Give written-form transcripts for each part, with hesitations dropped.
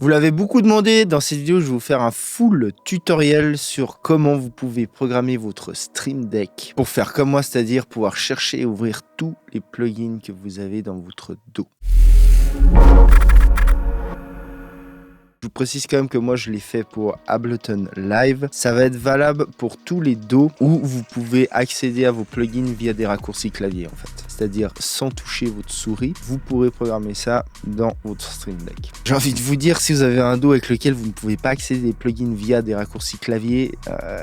Vous l'avez beaucoup demandé, dans cette vidéo je vais vous faire un full tutoriel sur comment vous pouvez programmer votre Stream Deck pour faire comme moi, c'est-à-dire pouvoir chercher et ouvrir tous les plugins que vous avez dans votre dos. Je vous précise quand même que moi je l'ai fait pour Ableton Live. Ça va être valable pour tous les dos où vous pouvez accéder à vos plugins via des raccourcis clavier en fait. C'est-à-dire sans toucher votre souris, vous pourrez programmer ça dans votre Stream Deck. J'ai envie de vous dire, si vous avez un dos avec lequel vous ne pouvez pas accéder des plugins via des raccourcis clavier,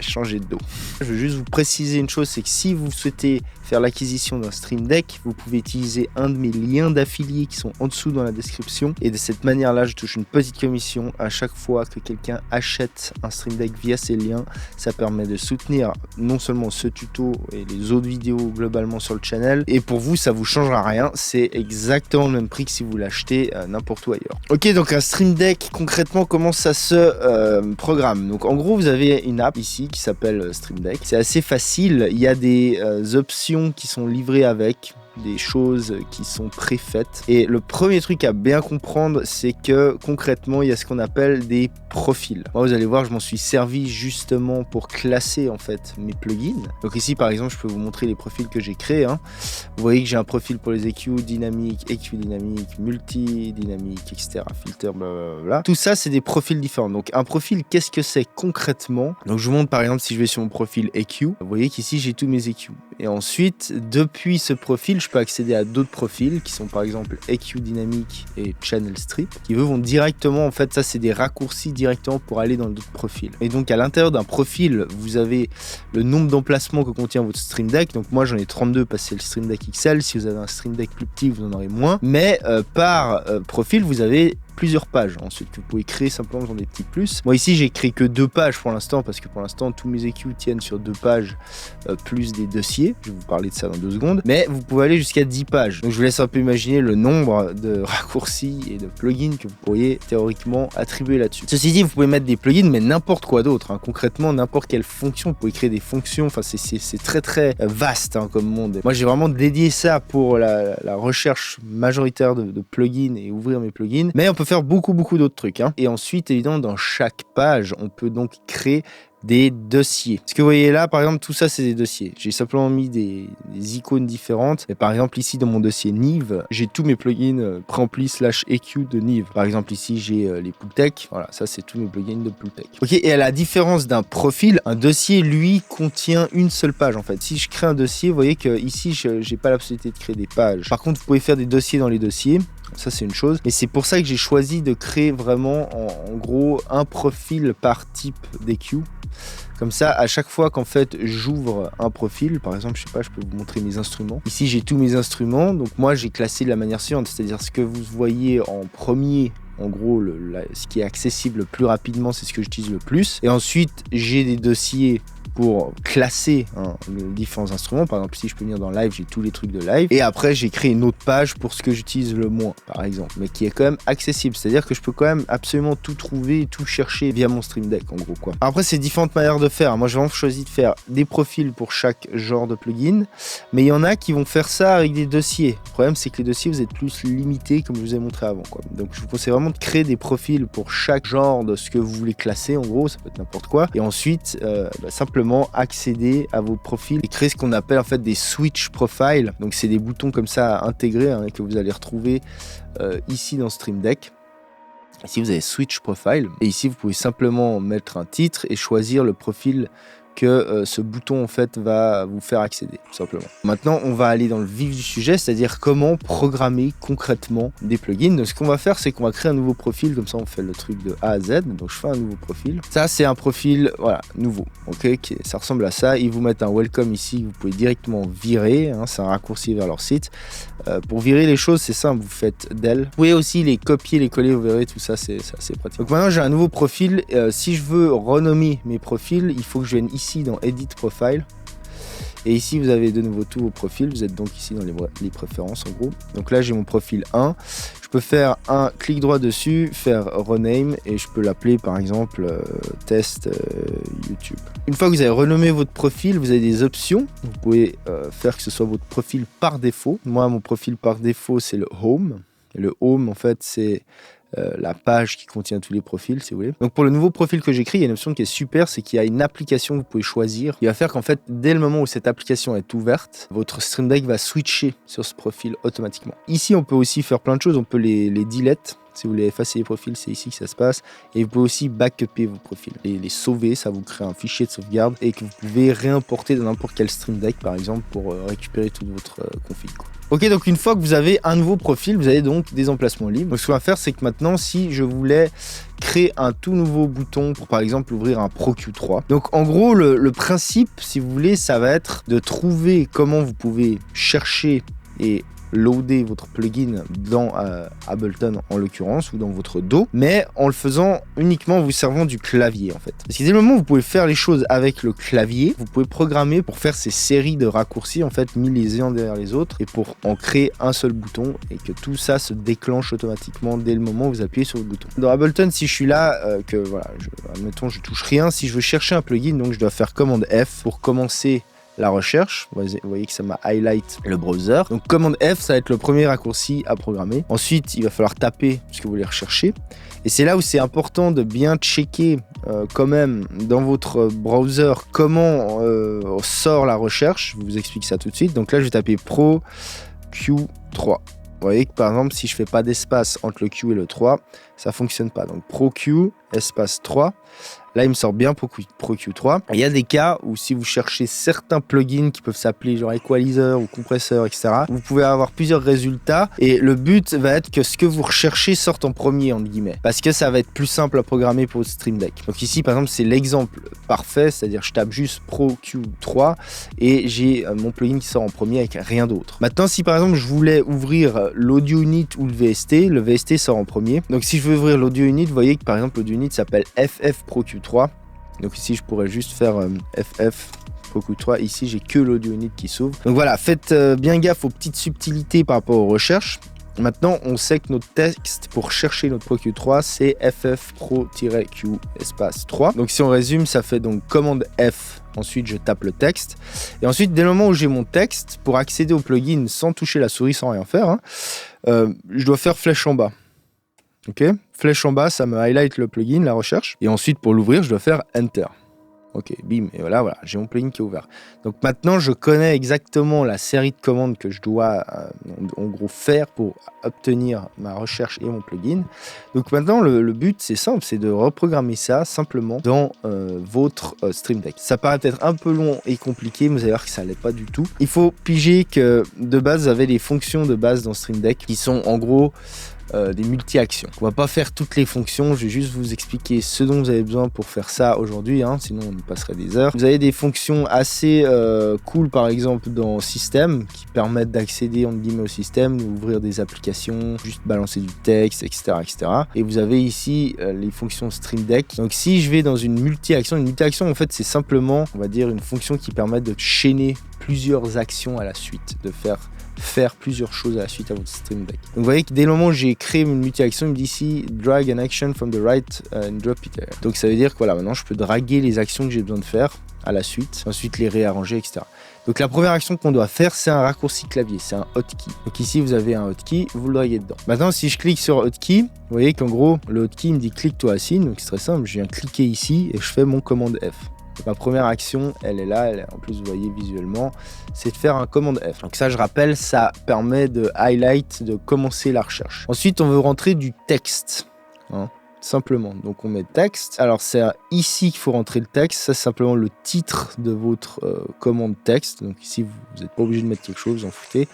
changez de dos. Je veux juste vous préciser une chose, c'est que si vous souhaitez faire l'acquisition d'un Stream Deck, vous pouvez utiliser un de mes liens d'affiliés qui sont en dessous dans la description. Et de cette manière-là, je touche une petite commission à chaque fois que quelqu'un achète un Stream Deck via ces liens. Ça permet de soutenir non seulement ce tuto et les autres vidéos globalement sur le channel. Et pour vous, ça vous changera rien. C'est exactement le même prix que si vous l'achetez n'importe où ailleurs. Ok, donc un Stream Deck, concrètement, comment ça se programme? Donc en gros, vous avez une app ici qui s'appelle Stream Deck. C'est assez facile. Il y a des options qui sont livrées avec, des choses qui sont préfaites. Et le premier truc à bien comprendre, c'est que concrètement, il y a ce qu'on appelle des profils. Moi, vous allez voir, je m'en suis servi justement pour classer en fait mes plugins. Donc ici, par exemple, je peux vous montrer les profils que j'ai créés. Vous voyez que j'ai un profil pour les EQ dynamique, multi, dynamique, etc. Filter, blablabla. Tout ça, c'est des profils différents. Donc un profil, qu'est-ce que c'est concrètement? Donc je vous montre par exemple si je vais sur mon profil EQ. Vous voyez qu'ici, j'ai tous mes EQ. Et ensuite, depuis ce profil, je peux accéder à d'autres profils qui sont par exemple EQ Dynamic et Channel Strip qui eux vont directement, en fait ça c'est des raccourcis directement pour aller dans d'autres profils. Et donc à l'intérieur d'un profil, vous avez le nombre d'emplacements que contient votre Stream Deck. Donc moi j'en ai 32 parce que c'est le Stream Deck XL. Si vous avez un Stream Deck plus petit, vous en aurez moins. Mais par profil, vous avez plusieurs pages ensuite que vous pouvez créer simplement dans des petits plus. Moi ici j'ai créé que 2 pages pour l'instant parce que pour l'instant tous mes EQ tiennent sur 2 pages plus des dossiers. Je vais vous parler de ça dans 2 secondes. Mais vous pouvez aller jusqu'à 10 pages. Donc je vous laisse un peu imaginer le nombre de raccourcis et de plugins que vous pourriez théoriquement attribuer là-dessus. Ceci dit, vous pouvez mettre des plugins mais n'importe quoi d'autre. Concrètement n'importe quelle fonction. Vous pouvez créer des fonctions. Enfin c'est très très vaste comme monde. Moi j'ai vraiment dédié ça pour la recherche majoritaire de plugins et ouvrir mes plugins. Mais on peut faire beaucoup d'autres trucs. Et ensuite, évidemment, dans chaque page, on peut donc créer des dossiers. Ce que vous voyez là, par exemple, tout ça, c'est des dossiers. J'ai simplement mis des icônes différentes. Et par exemple, ici, dans mon dossier Nive, j'ai tous mes plugins préamplis / EQ de Nive. Par exemple, ici, j'ai les Pultec. Voilà, ça, c'est tous mes plugins de Pultec. Ok, et à la différence d'un profil, un dossier, lui, contient une seule page, en fait. Si je crée un dossier, vous voyez que ici, je n'ai pas la possibilité de créer des pages. Par contre, vous pouvez faire des dossiers dans les dossiers. Ça c'est une chose, mais c'est pour ça que j'ai choisi de créer vraiment en gros un profil par type d'EQ. Comme ça, à chaque fois qu'en fait j'ouvre un profil, par exemple, je sais pas, je peux vous montrer mes instruments. Ici j'ai tous mes instruments, donc moi j'ai classé de la manière suivante, c'est-à-dire ce que vous voyez en premier. En gros, ce qui est accessible le plus rapidement, c'est ce que j'utilise le plus. Et ensuite, j'ai des dossiers pour classer les différents instruments. Par exemple, si je peux venir dans Live, j'ai tous les trucs de Live. Et après, j'ai créé une autre page pour ce que j'utilise le moins, par exemple, mais qui est quand même accessible. C'est-à-dire que je peux quand même absolument tout trouver, tout chercher via mon Stream Deck, en gros, quoi. Après, c'est différentes manières de faire. Moi, j'ai vraiment choisi de faire des profils pour chaque genre de plugin, mais il y en a qui vont faire ça avec des dossiers. Le problème, c'est que les dossiers, vous êtes plus limités, comme je vous ai montré avant, quoi. Donc, je vous conseille vraiment de créer des profils pour chaque genre de ce que vous voulez classer, en gros, ça peut être n'importe quoi. Et ensuite, simplement accéder à vos profils et créer ce qu'on appelle en fait des switch profiles. Donc c'est des boutons comme ça à intégrer que vous allez retrouver ici dans Stream Deck. Ici vous avez switch profile et ici vous pouvez simplement mettre un titre et choisir le profil que ce bouton en fait va vous faire accéder tout simplement. Maintenant on va aller dans le vif du sujet, c'est-à-dire comment programmer concrètement des plugins. Donc ce qu'on va faire, c'est qu'on va créer un nouveau profil, comme ça on fait le truc de A à Z. Donc je fais un nouveau profil, ça c'est un profil voilà nouveau, ok, ça ressemble à ça. Ils vous mettent un welcome ici, vous pouvez directement virer, c'est un raccourci vers leur site. Pour virer les choses c'est simple, vous faites del. Vous pouvez aussi les copier, les coller, vous verrez, tout ça c'est assez pratique. Donc maintenant j'ai un nouveau profil, si je veux renommer mes profils, il faut que je vienne ici dans Edit Profile et ici vous avez de nouveau tous vos profils. Vous êtes donc ici dans les préférences en gros. Donc là j'ai mon profil 1, je peux faire un clic droit dessus, faire rename et je peux l'appeler par exemple test YouTube. Une fois que vous avez renommé votre profil, vous avez des options. Vous pouvez faire que ce soit votre profil par défaut. Moi mon profil par défaut c'est le home. Et le home en fait c'est la page qui contient tous les profils, si vous voulez. Donc pour le nouveau profil que j'ai créé, il y a une option qui est super, c'est qu'il y a une application que vous pouvez choisir. Il va faire qu'en fait, dès le moment où cette application est ouverte, votre Stream Deck va switcher sur ce profil automatiquement. Ici, on peut aussi faire plein de choses. On peut les delete. Si vous voulez effacer les profils, c'est ici que ça se passe. Et vous pouvez aussi backuper vos profils. Les sauver, ça vous crée un fichier de sauvegarde et que vous pouvez réimporter dans n'importe quel Stream Deck, par exemple, pour récupérer toute votre config. Ok, donc une fois que vous avez un nouveau profil, vous avez donc des emplacements libres. Donc ce qu'on va faire, c'est que maintenant, si je voulais créer un tout nouveau bouton pour, par exemple, ouvrir un ProQ3. Donc en gros, le principe, si vous voulez, ça va être de trouver comment vous pouvez chercher et loader votre plugin dans Ableton en l'occurrence ou dans votre DAW, mais en le faisant uniquement en vous servant du clavier en fait. Parce que dès le moment où vous pouvez faire les choses avec le clavier, vous pouvez programmer pour faire ces séries de raccourcis en fait mis les uns derrière les autres et pour en créer un seul bouton et que tout ça se déclenche automatiquement dès le moment où vous appuyez sur le bouton. Dans Ableton, si je suis là, que voilà, admettons je touche rien, si je veux chercher un plugin, donc je dois faire commande F pour commencer la recherche. Vous voyez que ça m'a highlight le browser. Donc commande F, ça va être le premier raccourci à programmer. Ensuite, il va falloir taper ce que vous voulez rechercher. Et c'est là où c'est important de bien checker quand même dans votre browser comment sort la recherche. Je vous explique ça tout de suite. Donc là, je vais taper Pro Q3. Vous voyez que par exemple, si je fais pas d'espace entre le Q et le 3, ça fonctionne pas. Donc Pro Q, espace 3. Là, il me sort bien Pro Q3. Il y a des cas où si vous cherchez certains plugins qui peuvent s'appeler genre equalizer ou compresseur, etc., vous pouvez avoir plusieurs résultats et le but va être que ce que vous recherchez sorte en premier, entre guillemets, parce que ça va être plus simple à programmer pour votre Stream Deck. Donc ici, par exemple, c'est l'exemple parfait, c'est-à-dire je tape juste Pro Q3 et j'ai mon plugin qui sort en premier avec rien d'autre. Maintenant, si par exemple je voulais ouvrir l'audio unit ou le VST sort en premier. Donc si je veux ouvrir l'audio unit, vous voyez que par exemple l'audio unit s'appelle FF Pro Q3. Donc ici je pourrais juste faire FF Pro Q3. Ici j'ai que l'audio unit qui s'ouvre. Donc voilà, faites bien gaffe aux petites subtilités par rapport aux recherches. Maintenant on sait que notre texte pour chercher notre Pro Q3 c'est FF Pro-Q espace 3. Donc si on résume, ça fait donc commande F. Ensuite je tape le texte. Et ensuite dès le moment où j'ai mon texte, pour accéder au plugin sans toucher la souris, sans rien faire, je dois faire flèche en bas. Ok, flèche en bas, ça me highlight le plugin, la recherche. Et ensuite, pour l'ouvrir, je dois faire Enter. Ok, bim, et voilà, j'ai mon plugin qui est ouvert. Donc maintenant, je connais exactement la série de commandes que je dois, en gros, faire pour obtenir ma recherche et mon plugin. Donc maintenant, le but, c'est simple, c'est de reprogrammer ça simplement dans votre Stream Deck. Ça paraît peut-être un peu long et compliqué, mais vous allez voir que ça ne l'est pas du tout. Il faut piger que, de base, vous avez les fonctions de base dans Stream Deck qui sont, en gros, des multi-actions. On va pas faire toutes les fonctions, je vais juste vous expliquer ce dont vous avez besoin pour faire ça aujourd'hui, sinon on y passerait des heures. Vous avez des fonctions assez cool par exemple dans Système qui permettent d'accéder en guillemets au système, d'ouvrir des applications, juste balancer du texte, etc. Et vous avez ici les fonctions Stream Deck. Donc si je vais dans une multi-action en fait c'est simplement, on va dire, une fonction qui permet de chaîner plusieurs actions à la suite, de faire plusieurs choses à la suite à votre Stream Deck. Donc vous voyez que dès le moment où j'ai créé une multi-action, il me dit ici drag an action from the right and drop it there. Donc ça veut dire que voilà, maintenant je peux draguer les actions que j'ai besoin de faire à la suite, ensuite les réarranger, etc. Donc la première action qu'on doit faire, c'est un raccourci clavier, c'est un hotkey. Donc ici vous avez un hotkey, vous le draguez dedans. Maintenant si je clique sur hotkey, vous voyez qu'en gros le hotkey me dit click to assign, donc c'est très simple, je viens cliquer ici et je fais mon commande F. Donc ma première action, elle est là, en plus vous voyez visuellement, c'est de faire un commande F. Donc ça, je rappelle, ça permet de highlight, de commencer la recherche. Ensuite, on veut rentrer du texte, simplement. Donc on met texte. Alors c'est ici qu'il faut rentrer le texte. Ça, c'est simplement le titre de votre commande texte. Donc ici, vous n'êtes pas obligé de mettre quelque chose, vous en foutez.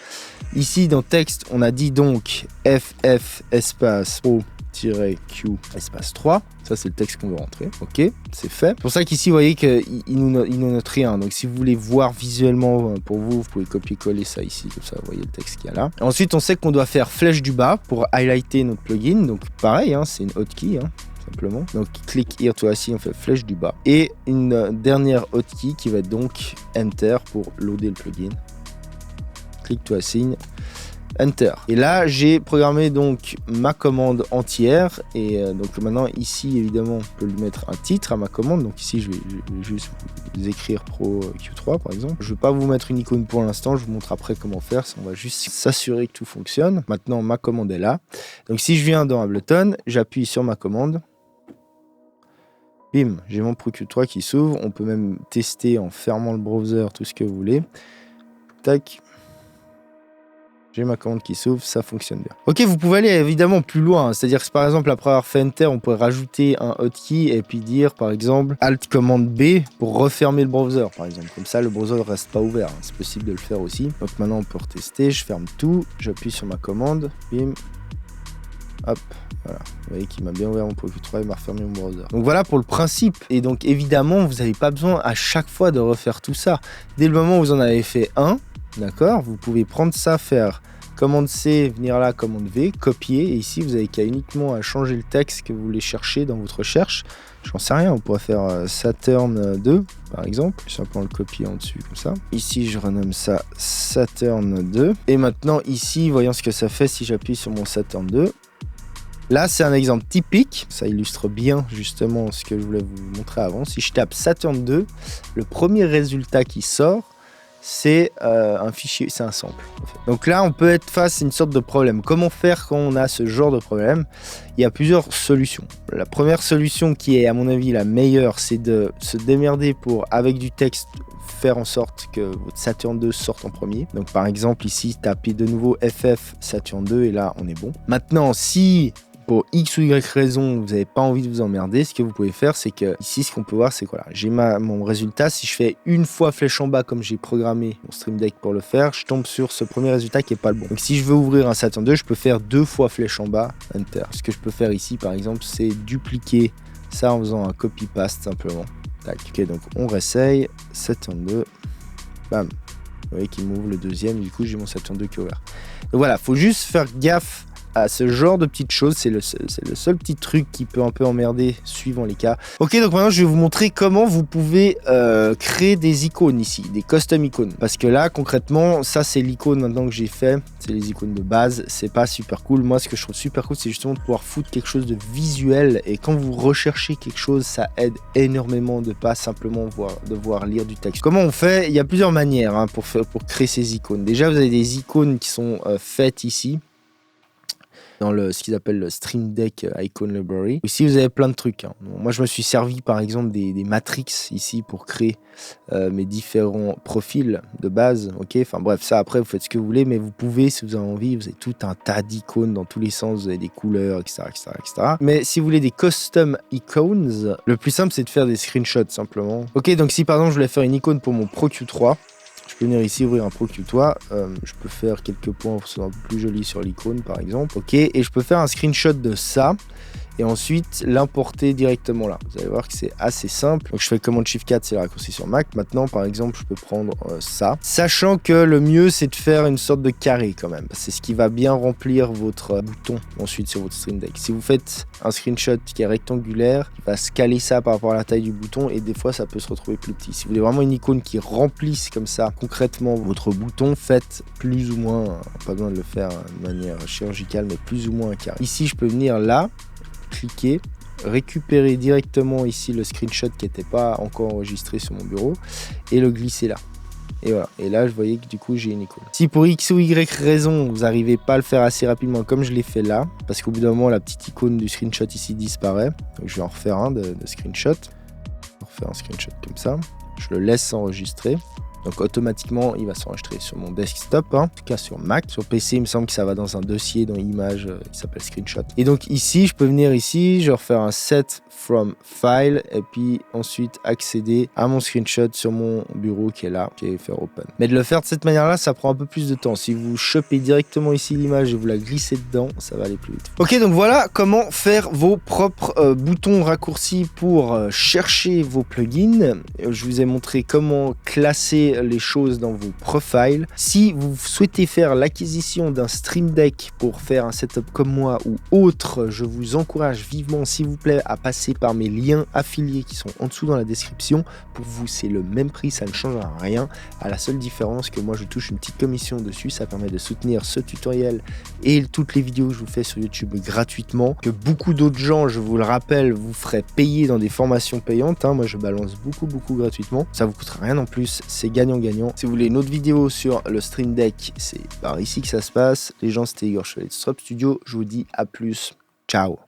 Ici, dans texte, on a dit donc FF espace Pro-Q espace 3. Ça, c'est le texte qu'on veut rentrer. Ok, c'est fait. C'est pour ça qu'ici, vous voyez qu'il nous note rien. Donc, si vous voulez voir visuellement pour vous, vous pouvez copier-coller ça ici. Comme ça, vous voyez le texte qu'il y a là. Ensuite, on sait qu'on doit faire flèche du bas pour highlighter notre plugin. Donc, pareil, c'est une hotkey, simplement. Donc, click here to assign, on fait flèche du bas. Et une dernière hotkey qui va être donc Enter pour loader le plugin. Click to assign. Enter. Et là, j'ai programmé donc ma commande entière. Et donc maintenant, ici, évidemment, on peut lui mettre un titre à ma commande. Donc ici, je vais juste vous écrire Pro Q3, par exemple. Je ne vais pas vous mettre une icône pour l'instant. Je vous montre après comment faire. On va juste s'assurer que tout fonctionne. Maintenant, ma commande est là. Donc si je viens dans Ableton, j'appuie sur ma commande. Bim, j'ai mon Pro Q3 qui s'ouvre. On peut même tester en fermant le browser, tout ce que vous voulez. Tac. J'ai ma commande qui s'ouvre, ça fonctionne bien. Ok, vous pouvez aller évidemment plus loin. C'est-à-dire que par exemple, après avoir fait Enter, on pourrait rajouter un hotkey et puis dire par exemple Alt commande B pour refermer le browser, par exemple. Comme ça, le browser ne reste pas ouvert. C'est possible de le faire aussi. Donc maintenant, on peut retester. Je ferme tout. J'appuie sur ma commande. Bim. Hop. Voilà. Vous voyez qu'il m'a bien ouvert mon Pro Q3 et m'a refermé mon browser. Donc voilà pour le principe. Et donc évidemment, vous n'avez pas besoin à chaque fois de refaire tout ça. Dès le moment où vous en avez fait un, d'accord, vous pouvez prendre ça, faire commande C, venir là, commande V, copier. Et ici, vous avez qu'à uniquement à changer le texte que vous voulez chercher dans votre recherche. J'en sais rien, on pourrait faire Saturn 2, par exemple. Simplement le copier en dessus, comme ça. Ici, je renomme ça Saturn 2. Et maintenant, ici, voyons ce que ça fait si j'appuie sur mon Saturn 2. Là, c'est un exemple typique. Ça illustre bien, justement, ce que je voulais vous montrer avant. Si je tape Saturn 2, le premier résultat qui sort, c'est un fichier, c'est un sample. En fait. Donc là, on peut être face à une sorte de problème. Comment faire quand on a ce genre de problème? Il y a plusieurs solutions. La première solution qui est, à mon avis, la meilleure, c'est de se démerder pour, avec du texte, faire en sorte que votre Saturn 2 sorte en premier. Donc par exemple, ici, tapez de nouveau FF Saturn 2 et là, on est bon. Maintenant, si pour X ou Y raison, vous n'avez pas envie de vous emmerder, ce que vous pouvez faire, c'est que ici, ce qu'on peut voir, c'est que voilà, j'ai mon résultat. Si je fais une fois flèche en bas comme j'ai programmé mon Stream Deck pour le faire, je tombe sur ce premier résultat qui n'est pas le bon. Donc si je veux ouvrir un Saturn 2, je peux faire 2 fois flèche en bas, Enter. Ce que je peux faire ici, par exemple, c'est dupliquer ça en faisant un copy-paste simplement. Tac. Ok, donc on réessaye, Saturn 2, bam. Vous voyez qu'il m'ouvre le deuxième, du coup j'ai mon Saturn 2 qui est ouvert. Donc voilà, faut juste faire gaffe à ce genre de petites choses, c'est le seul petit truc qui peut un peu emmerder suivant les cas. Ok, donc maintenant je vais vous montrer comment vous pouvez créer des icônes ici, des custom icônes. Parce que là, concrètement, ça c'est l'icône maintenant que j'ai fait, c'est les icônes de base, c'est pas super cool. Moi, ce que je trouve super cool, c'est justement de pouvoir foutre quelque chose de visuel. Et quand vous recherchez quelque chose, ça aide énormément de pas simplement devoir lire du texte. Comment on fait? Il y a plusieurs manières hein, pour créer ces icônes. Déjà, vous avez des icônes qui sont faites ici. Dans ce qu'ils appellent le Stream Deck Icon Library. Ici, vous avez plein de trucs. Hein. Moi, je me suis servi, par exemple, des matrix ici pour créer mes différents profils de base. Ok, enfin bref, ça, après, vous faites ce que vous voulez, mais vous pouvez, si vous avez envie, vous avez tout un tas d'icônes dans tous les sens, vous avez des couleurs, etc., etc., etc. Mais si vous voulez des custom icons, le plus simple, c'est de faire des screenshots, simplement. Ok, donc si, par exemple, je voulais faire une icône pour mon Pro Q3, je peux venir ici ouvrir un Pro Q3, je peux faire quelques points pour que ce soit un peu plus joli sur l'icône par exemple, ok, et je peux faire un screenshot de ça et ensuite l'importer directement là. Vous allez voir que c'est assez simple. Donc je fais commande Shift 4, c'est le raccourci sur Mac. Maintenant par exemple je peux prendre ça, sachant que le mieux c'est de faire une sorte de carré quand même. C'est ce qui va bien remplir votre bouton ensuite sur votre Stream Deck. Si vous faites un screenshot qui est rectangulaire, il va scaler ça par rapport à la taille du bouton et des fois ça peut se retrouver plus petit. Si vous voulez vraiment une icône qui remplisse comme ça concrètement votre bouton, faites plus ou moins, pas besoin de le faire de manière chirurgicale, mais plus ou moins un carré. Ici je peux venir là, cliquer, récupérer directement ici le screenshot qui n'était pas encore enregistré sur mon bureau et le glisser là. Et voilà, et là je voyais que du coup j'ai une icône. Si pour X ou Y raison vous n'arrivez pas à le faire assez rapidement comme je l'ai fait là, parce qu'au bout d'un moment la petite icône du screenshot ici disparaît, donc je vais en refaire un de screenshot. Je vais refaire un screenshot comme ça, je le laisse s'enregistrer. Donc automatiquement, il va s'enregistrer sur mon desktop, hein, en tout cas sur Mac. Sur PC, il me semble que ça va dans un dossier dans Images qui s'appelle Screenshot. Et donc ici, je peux venir ici, je vais refaire un Set from File et puis ensuite accéder à mon screenshot sur mon bureau qui est là, qui est faire Open. Mais de le faire de cette manière-là, ça prend un peu plus de temps. Si vous chopez directement ici l'image et vous la glissez dedans, ça va aller plus vite. Ok, donc voilà comment faire vos propres boutons raccourcis pour chercher vos plugins. Je vous ai montré comment classer changer les choses dans vos profiles. Si vous souhaitez faire l'acquisition d'un Stream Deck pour faire un setup comme moi ou autre, je vous encourage vivement, s'il vous plaît, à passer par mes liens affiliés qui sont en dessous dans la description. Pour vous, c'est le même prix, ça ne changera rien. À la seule différence que moi, je touche une petite commission dessus. Ça permet de soutenir ce tutoriel et toutes les vidéos que je vous fais sur YouTube gratuitement. Que beaucoup d'autres gens, je vous le rappelle, vous feraient payer dans des formations payantes. Moi, je balance beaucoup gratuitement. Ça vous coûtera rien en plus, c'est gagnant-gagnant. Si vous voulez une autre vidéo sur le Stream Deck, c'est par ici que ça se passe. Les gens, c'était Igor Chevalet de Strop Studio. Je vous dis à plus. Ciao.